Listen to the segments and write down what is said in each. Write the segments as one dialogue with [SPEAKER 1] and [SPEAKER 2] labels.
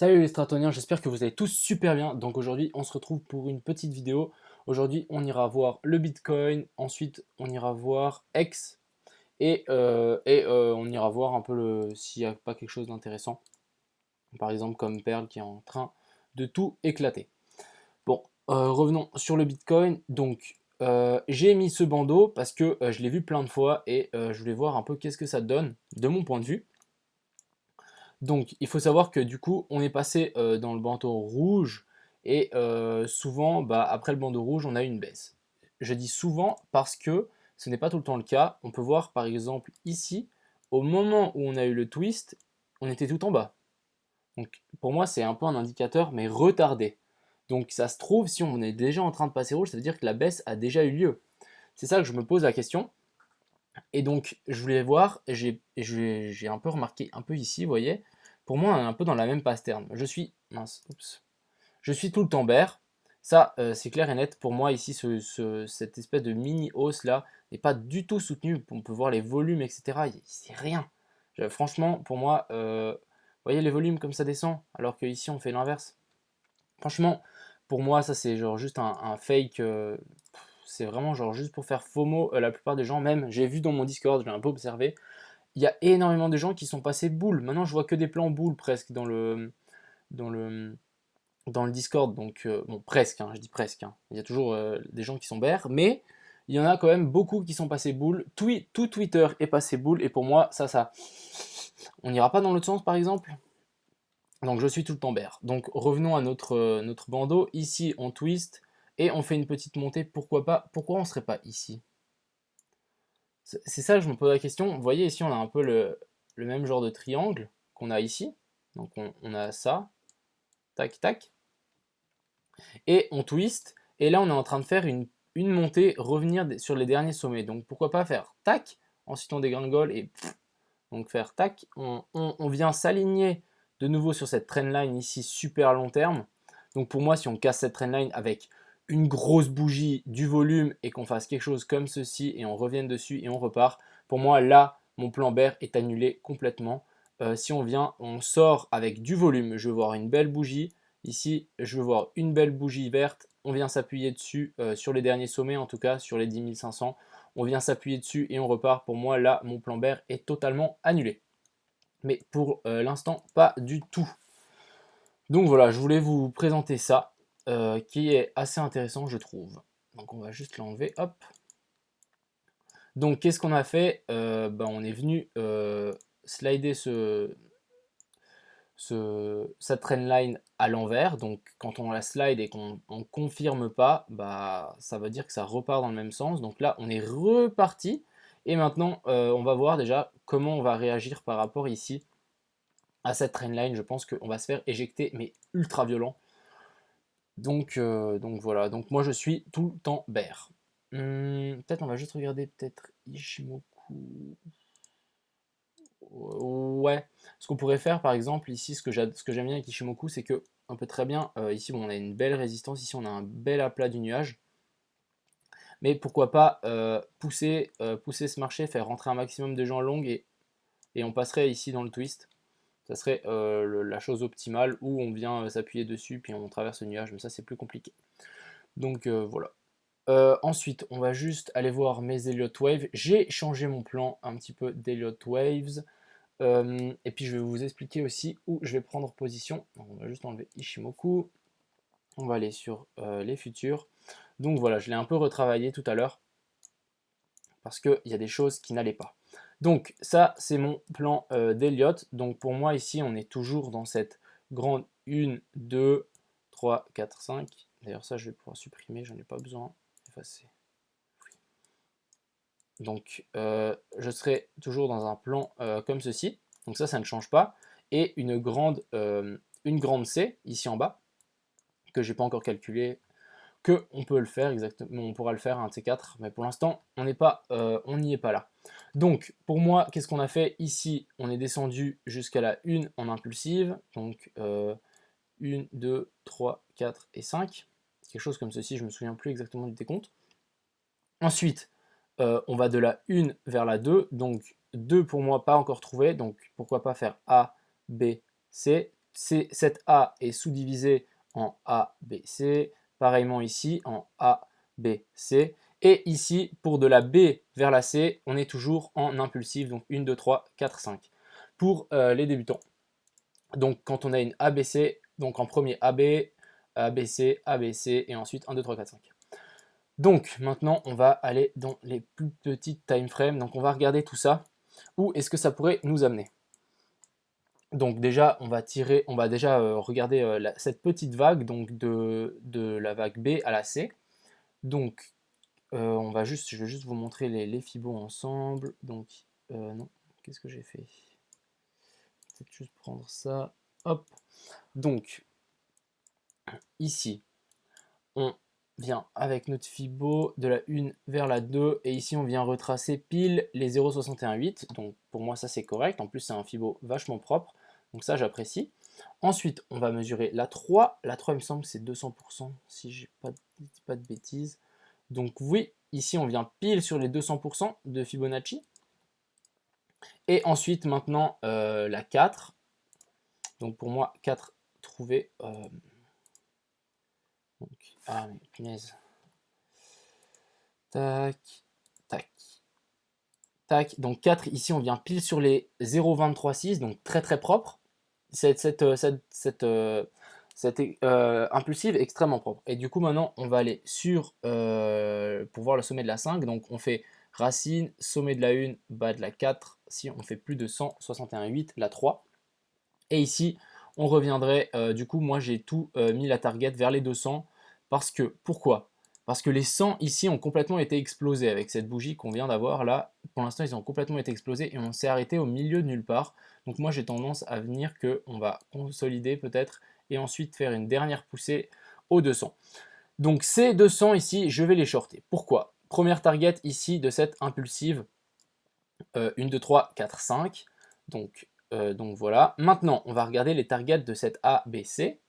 [SPEAKER 1] Salut les Stratoniens, j'espère que vous allez tous super bien. Donc aujourd'hui, on se retrouve pour une petite vidéo. Aujourd'hui, on ira voir le Bitcoin, ensuite on ira voir X et on ira voir un peu s'il n'y a pas quelque chose d'intéressant. Par exemple comme Pearl qui est en train de tout éclater. Bon, revenons sur le Bitcoin. Donc j'ai mis ce bandeau parce que je l'ai vu plein de fois et je voulais voir un peu qu'est-ce que ça donne de mon point de vue. Donc, il faut savoir que du coup, on est passé dans le bandeau rouge et souvent, après le bandeau rouge, on a une baisse. Je dis souvent parce que ce n'est pas tout le temps le cas. On peut voir par exemple ici, au moment où on a eu le twist, on était tout en bas. Donc, pour moi, c'est un peu un indicateur, mais retardé. Donc, ça se trouve, si on est déjà en train de passer rouge, ça veut dire que la baisse a déjà eu lieu. C'est ça que je me pose la question. Et donc, je voulais voir, j'ai un peu remarqué, un peu ici, vous voyez, pour moi, on est un peu dans la même pattern. Je suis tout le temps bear. Ça, c'est clair et net. Pour moi, ici, cette espèce de mini hausse là n'est pas du tout soutenue. On peut voir les volumes, etc. C'est rien. Franchement, pour moi, vous voyez les volumes comme ça descend, alors qu'ici, on fait l'inverse. Franchement, pour moi, ça, c'est genre juste un fake. C'est vraiment genre juste pour faire FOMO. La plupart des gens, même, j'ai vu dans mon Discord, j'ai un peu observé, il y a énormément de gens qui sont passés boule. Maintenant, je vois que des plans boule presque dans le, dans le Discord. Donc, bon, presque, hein, je dis presque, hein. Il y a toujours des gens qui sont bears, mais il y en a quand même beaucoup qui sont passés boule. Tout Twitter est passé boule, et pour moi, ça. On n'ira pas dans l'autre sens, par exemple. Donc, je suis tout le temps bear. Donc, revenons à notre bandeau. Ici, on twist et on fait une petite montée. Pourquoi pas? Pourquoi on ne serait pas ici? C'est ça que je me pose la question. Vous voyez, ici, on a un peu le même genre de triangle qu'on a ici. Donc, on a ça, tac, tac, et on twist. Et là, on est en train de faire une montée, revenir sur les derniers sommets. Donc, pourquoi pas faire tac, ensuite on dégringole et pff, donc faire tac. On vient s'aligner de nouveau sur cette trendline ici, super long terme. Donc, pour moi, si on casse cette trendline avec une grosse bougie, du volume et qu'on fasse quelque chose comme ceci et on revienne dessus et on repart, pour moi, là, mon plan bear est annulé complètement. Si on vient, on sort avec du volume. Je veux voir une belle bougie. Ici, je veux voir une belle bougie verte. On vient s'appuyer dessus sur les derniers sommets, en tout cas sur les 10 500. On vient s'appuyer dessus et on repart. Pour moi, là, mon plan bear est totalement annulé. Mais pour l'instant, pas du tout. Donc voilà, je voulais vous présenter ça, qui est assez intéressant, je trouve. Donc on va juste l'enlever, hop. Donc qu'est-ce qu'on a fait? On est venu slider cette trendline à l'envers. Donc quand on la slide et qu'on ne confirme pas, ça veut dire que ça repart dans le même sens. Donc là, on est reparti. Et maintenant, on va voir déjà comment on va réagir par rapport ici à cette trendline. Je pense qu'on va se faire éjecter, mais ultra violent. Donc voilà, donc moi je suis tout le temps bear. Peut-être on va juste regarder peut-être Ishimoku. Ouais, ce qu'on pourrait faire par exemple ici, ce que j'aime bien avec Ishimoku, c'est que on peut très bien, ici bon, on a une belle résistance, ici on a un bel aplat du nuage, mais pourquoi pas pousser ce marché, faire rentrer un maximum de gens longs et on passerait ici dans le twist. Ça serait la chose optimale où on vient s'appuyer dessus puis on traverse le nuage, mais ça c'est plus compliqué. Donc voilà. Ensuite, on va juste aller voir mes Elliott Waves. J'ai changé mon plan un petit peu d'Elliott Waves. Et puis je vais vous expliquer aussi où je vais prendre position. Donc, on va juste enlever Ishimoku. On va aller sur les futurs. Donc voilà, je l'ai un peu retravaillé tout à l'heure parce qu'il y a des choses qui n'allaient pas. Donc ça, c'est mon plan d'Elliott. Donc pour moi, ici, on est toujours dans cette grande 1, 2, 3, 4, 5. D'ailleurs, ça, je vais pouvoir supprimer, j'en ai pas besoin. Effacer. Donc je serai toujours dans un plan comme ceci. Donc ça ne change pas. Et une grande C ici en bas, que j'ai pas encore calculé, que on peut le faire exactement, on pourra le faire un T4, mais pour l'instant on n'y est pas là. Donc pour moi, qu'est-ce qu'on a fait ici? On est descendu jusqu'à la 1 en impulsive, donc 1, 2, 3, 4 et 5. Quelque chose comme ceci, je me souviens plus exactement du décompte. Ensuite, on va de la 1 vers la 2, donc 2 pour moi pas encore trouvé, donc pourquoi pas faire A, B, C, cette A est sous-divisée en A, B, C. Pareillement ici, en A, B, C. Et ici, pour de la B vers la C, on est toujours en impulsif, donc 1, 2, 3, 4, 5. Pour les débutants. Donc quand on a une ABC, donc en premier AB, ABC, ABC, et ensuite 1, 2, 3, 4, 5. Donc maintenant, on va aller dans les plus petites time frames. Donc on va regarder tout ça. Où est-ce que ça pourrait nous amener? Donc déjà, on va déjà regarder cette petite vague, donc de la vague B à la C. Donc je vais juste vous montrer les fibos ensemble. Donc non, qu'est-ce que j'ai fait? Peut-être juste prendre ça. Hop. Donc ici, on vient avec notre fibo de la 1 vers la 2 et ici on vient retracer pile les 0,618. Donc pour moi ça c'est correct. En plus c'est un fibo vachement propre. Donc ça j'apprécie. Ensuite on va mesurer la 3. La 3 il me semble c'est 200% si je dis pas de bêtises. Donc oui, ici on vient pile sur les 200% de Fibonacci. Et ensuite maintenant la 4. Donc pour moi 4 trouvé. Ah mais punaise. Tac, tac, tac. Donc 4, ici on vient pile sur les 0,236, donc très très propre. Cette impulsive extrêmement propre. Et du coup maintenant on va aller sur, pour voir le sommet de la 5, donc on fait racine, sommet de la 1, bas de la 4, si on fait plus de 161,8, la 3. Et ici on reviendrait, du coup moi j'ai tout mis la target vers les 200, parce que, pourquoi? Parce que les 100 ici ont complètement été explosés avec cette bougie qu'on vient d'avoir là. Pour l'instant, ils ont complètement été explosés et on s'est arrêté au milieu de nulle part. Donc moi, j'ai tendance à venir qu'on va consolider peut-être et ensuite faire une dernière poussée aux 200. Donc ces 200 ici, je vais les shorter. Pourquoi? Première target ici de cette impulsive, 1, 2, 3, 4, 5. Donc voilà. Maintenant, on va regarder les targets de cette A, B, C.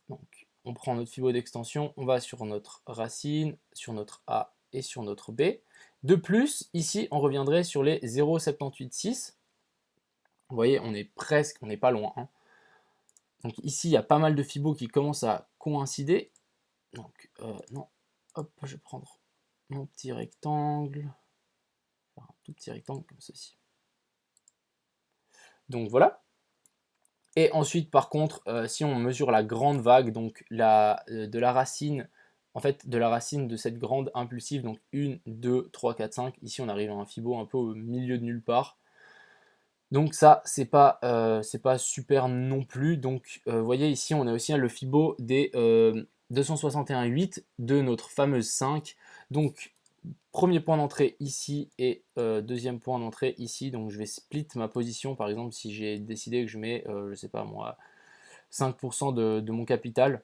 [SPEAKER 1] Donc, on prend notre fibo d'extension, on va sur notre racine, sur notre A et sur notre B. De plus, ici, on reviendrait sur les 0,786. Vous voyez, on est presque, on n'est pas loin. Hein. Donc ici, il y a pas mal de fibos qui commencent à coïncider. Donc, non, hop, je vais prendre mon petit rectangle. Enfin, un tout petit rectangle comme ceci. Donc voilà. Et ensuite, par contre, si on mesure la grande vague, donc de la racine, en fait, de la racine de cette grande impulsive, donc 1, 2, 3, 4, 5, ici on arrive à un fibo un peu au milieu de nulle part. Donc ça, c'est pas super non plus. Donc, vous voyez, ici, on a aussi le fibo des 261,8 de notre fameuse 5. Donc, premier point d'entrée ici et deuxième point d'entrée ici. Donc je vais split ma position. Par exemple, si j'ai décidé que je mets, je sais pas moi, 5% de mon capital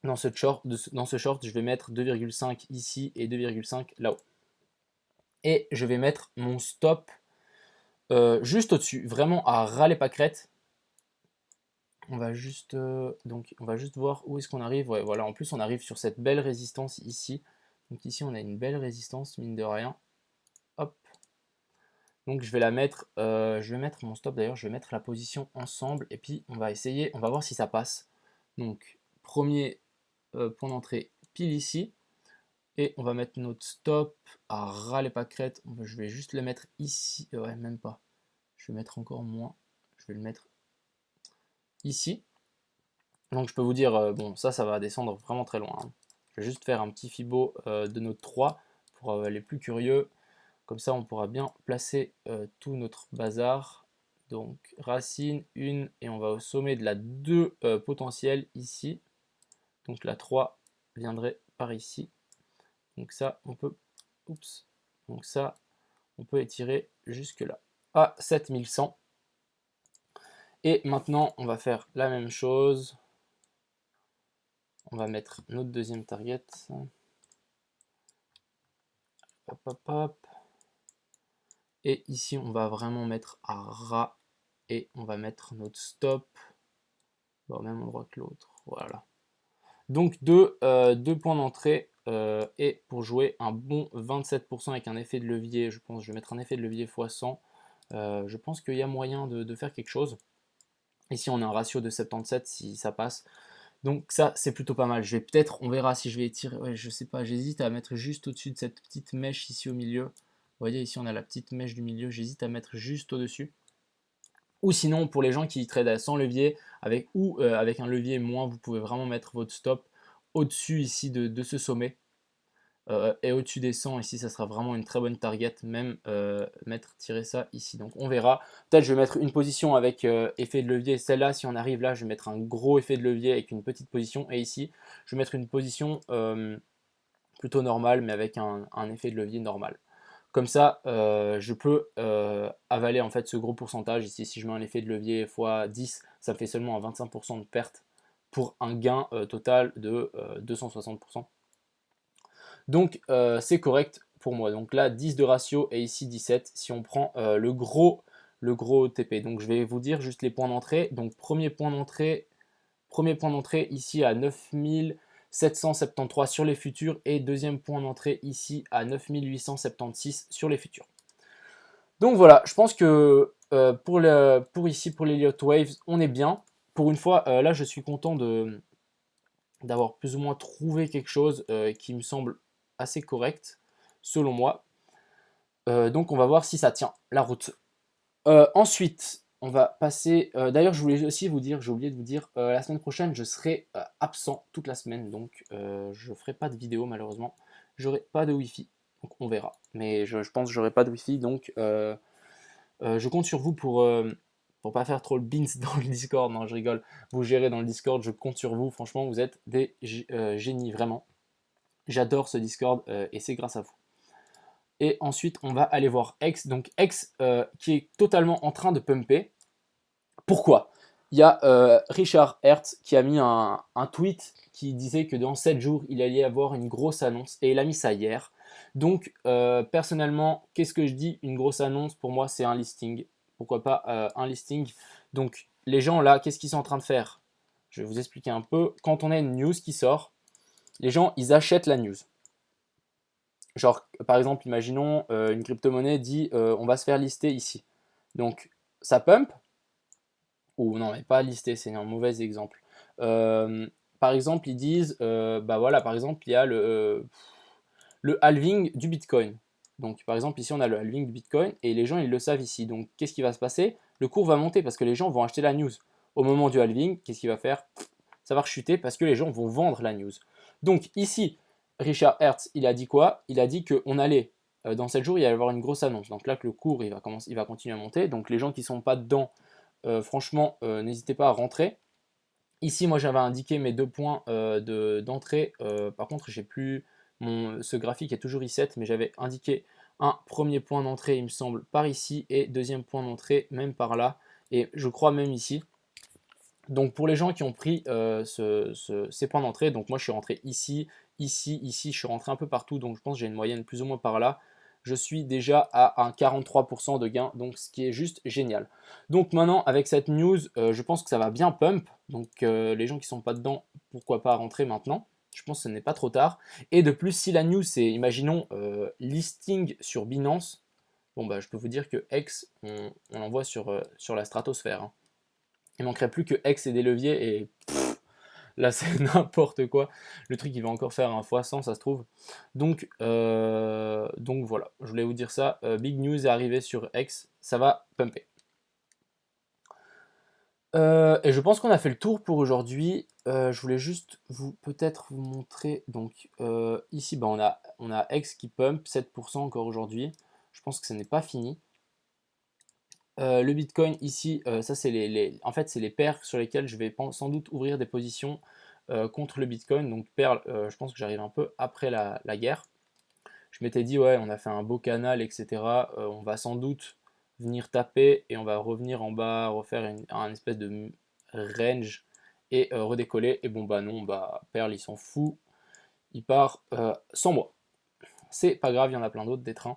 [SPEAKER 1] dans ce short, je vais mettre 2,5 ici et 2,5 là-haut. Et je vais mettre mon stop juste au-dessus, vraiment à ras les pâquerettes. On va juste voir où est-ce qu'on arrive. Ouais, voilà, en plus on arrive sur cette belle résistance ici. Donc ici on a une belle résistance, mine de rien. Hop. Donc je vais la mettre, je vais mettre mon stop d'ailleurs, je vais mettre la position ensemble et puis on va essayer, on va voir si ça passe. Donc premier point d'entrée pile ici et on va mettre notre stop à ras les pâquerettes. Je vais juste le mettre ici, ouais même pas, je vais mettre encore moins, je vais le mettre ici. Donc je peux vous dire, bon ça va descendre vraiment très loin. Hein. Je vais juste faire un petit fibo de notre 3 pour les plus curieux. Comme ça, on pourra bien placer tout notre bazar. Donc, racine 1, et on va au sommet de la 2 potentielle ici. Donc, la 3 viendrait par ici. Donc ça, on peut... Oups. Donc ça, on peut étirer jusque là. À 7100. Et maintenant, on va faire la même chose. On va mettre notre deuxième target. Hop, hop, hop. Et ici, on va vraiment mettre à ras et on va mettre notre stop au même endroit que l'autre. Voilà. Donc deux points d'entrée et pour jouer un bon 27% avec un effet de levier, je vais mettre un effet de levier x 100. Je pense qu'il y a moyen de faire quelque chose. Ici, on a un ratio de 77 si ça passe. Donc ça, c'est plutôt pas mal. Je vais peut-être, on verra si je vais étirer. Ouais, je sais pas, j'hésite à mettre juste au-dessus de cette petite mèche ici au milieu. Vous voyez, ici, on a la petite mèche du milieu. J'hésite à mettre juste au-dessus. Ou sinon, pour les gens qui tradent sans levier, avec un levier moins, vous pouvez vraiment mettre votre stop au-dessus ici de ce sommet. Et au-dessus des 100, ici, ça sera vraiment une très bonne target, même tirer ça ici. Donc on verra. Peut-être je vais mettre une position avec effet de levier. Celle-là, si on arrive là, je vais mettre un gros effet de levier avec une petite position. Et ici, je vais mettre une position plutôt normale, mais avec un effet de levier normal. Comme ça, je peux avaler en fait ce gros pourcentage. Ici, si je mets un effet de levier x 10, ça fait seulement un 25% de perte pour un gain total de 260%. Donc c'est correct pour moi. Donc là 10 de ratio et ici 17 si on prend le gros TP. Donc je vais vous dire juste les points d'entrée. Donc premier point d'entrée ici à 9773 sur les futurs et deuxième point d'entrée ici à 9876 sur les futurs. Donc voilà, je pense que pour l'Elliott Waves, on est bien. Pour une fois, là je suis content d'avoir plus ou moins trouvé quelque chose qui me semble assez correct, selon moi. Donc on va voir si ça tient la route. Ensuite, on va passer. D'ailleurs, je voulais aussi vous dire, j'ai oublié de vous dire, la semaine prochaine, je serai absent toute la semaine, donc je ferai pas de vidéo malheureusement. J'aurai pas de Wi-Fi, donc on verra. Mais je pense que j'aurai pas de Wi-Fi, donc je compte sur vous pour pas faire trop le beans dans le Discord. Non, je rigole. Vous gérez dans le Discord, je compte sur vous. Franchement, vous êtes des génies, vraiment. J'adore ce Discord et c'est grâce à vous. Et ensuite, on va aller voir X. Donc X qui est totalement en train de pumper. Pourquoi? Il y a Richard Hertz qui a mis un tweet qui disait que dans 7 jours, il allait y avoir une grosse annonce. Et il a mis ça hier. Donc, personnellement, qu'est-ce que je dis? Une grosse annonce, pour moi, c'est un listing. Pourquoi pas un listing? Donc, les gens là, qu'est-ce qu'ils sont en train de faire? Je vais vous expliquer un peu. Quand on a une news qui sort, les gens, ils achètent la news. Genre, par exemple, imaginons une crypto-monnaie dit on va se faire lister ici. Donc, ça pump, ou non, mais pas lister, c'est un mauvais exemple. Par exemple, ils disent, bah voilà, par exemple, il y a le halving du Bitcoin. Donc, par exemple, ici, on a le halving du Bitcoin et les gens, ils le savent ici. Donc, qu'est-ce qui va se passer? Le cours va monter parce que les gens vont acheter la news. Au moment du halving, qu'est-ce qu'il va faire? Ça va rechuter parce que les gens vont vendre la news. Donc, ici, Richard Hertz, il a dit quoi? Il a dit qu'on allait, dans 7 jours, il allait y avoir une grosse annonce. Donc là, que le cours, il va continuer à monter. Donc, les gens qui ne sont pas dedans, franchement, n'hésitez pas à rentrer. Ici, moi, j'avais indiqué mes 2 points d'entrée. Par contre, j'ai plus ce graphique est toujours reset, mais j'avais indiqué un premier point d'entrée, il me semble, par ici, et deuxième point d'entrée, même par là, et je crois même ici. Donc pour les gens qui ont pris ces points d'entrée, donc moi je suis rentré ici, ici, ici, je suis rentré un peu partout, donc je pense que j'ai une moyenne plus ou moins par là. Je suis déjà à un 43% de gain, donc ce qui est juste génial. Donc maintenant avec cette news, je pense que ça va bien pump, donc les gens qui sont pas dedans, pourquoi pas rentrer maintenant. Je pense que ce n'est pas trop tard. Et de plus, si la news c'est, imaginons, listing sur Binance, bon bah je peux vous dire que X, on l'envoie sur la stratosphère, hein. Il manquerait plus que X et des leviers et là c'est n'importe quoi. Le truc il va encore faire un x100 ça se trouve. Donc voilà, je voulais vous dire ça. Big news est arrivé sur X, ça va pumper. Et je pense qu'on a fait le tour pour aujourd'hui. Je voulais juste peut-être vous montrer. Donc ici bah, on a X qui pump 7% encore aujourd'hui. Je pense que ce n'est pas fini. Le Bitcoin ici, ça c'est en fait c'est les paires sur lesquelles je vais sans doute ouvrir des positions contre le Bitcoin. Donc paires, je pense que j'arrive un peu après la guerre. Je m'étais dit ouais on a fait un beau canal etc. On va sans doute venir taper et on va revenir en bas, refaire un espèce de range et redécoller. Et bon bah non, bah Perle il s'en fout, il part sans moi. C'est pas grave, il y en a plein d'autres des trains.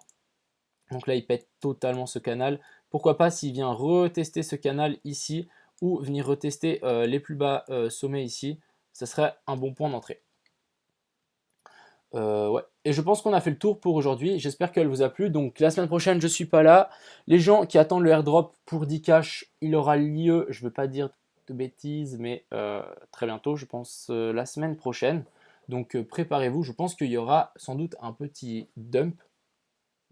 [SPEAKER 1] Donc là, il pète totalement ce canal. Pourquoi pas s'il vient retester ce canal ici ou venir retester les plus bas sommets ici, ça serait un bon point d'entrée. Ouais. Et je pense qu'on a fait le tour pour aujourd'hui. J'espère qu'elle vous a plu. Donc la semaine prochaine, je suis pas là. Les gens qui attendent le airdrop pour 10 cash, il aura lieu, je ne veux pas dire de bêtises, mais très bientôt, je pense la semaine prochaine. Donc préparez-vous, je pense qu'il y aura sans doute un petit dump,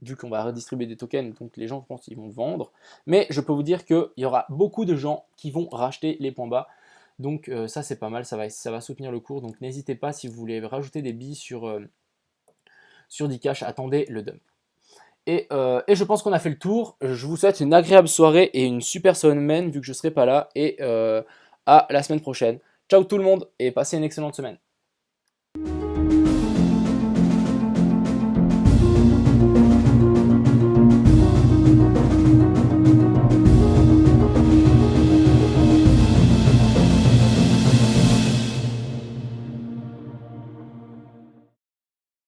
[SPEAKER 1] vu qu'on va redistribuer des tokens, donc les gens, je pense, ils vont vendre. Mais je peux vous dire qu'il y aura beaucoup de gens qui vont racheter les points bas. Donc ça, c'est pas mal, ça va soutenir le cours. Donc n'hésitez pas, si vous voulez rajouter des billes sur Dcash, attendez le dump. Et je pense qu'on a fait le tour. Je vous souhaite une agréable soirée et une super semaine, vu que je ne serai pas là. Et à la semaine prochaine. Ciao tout le monde et passez une excellente semaine.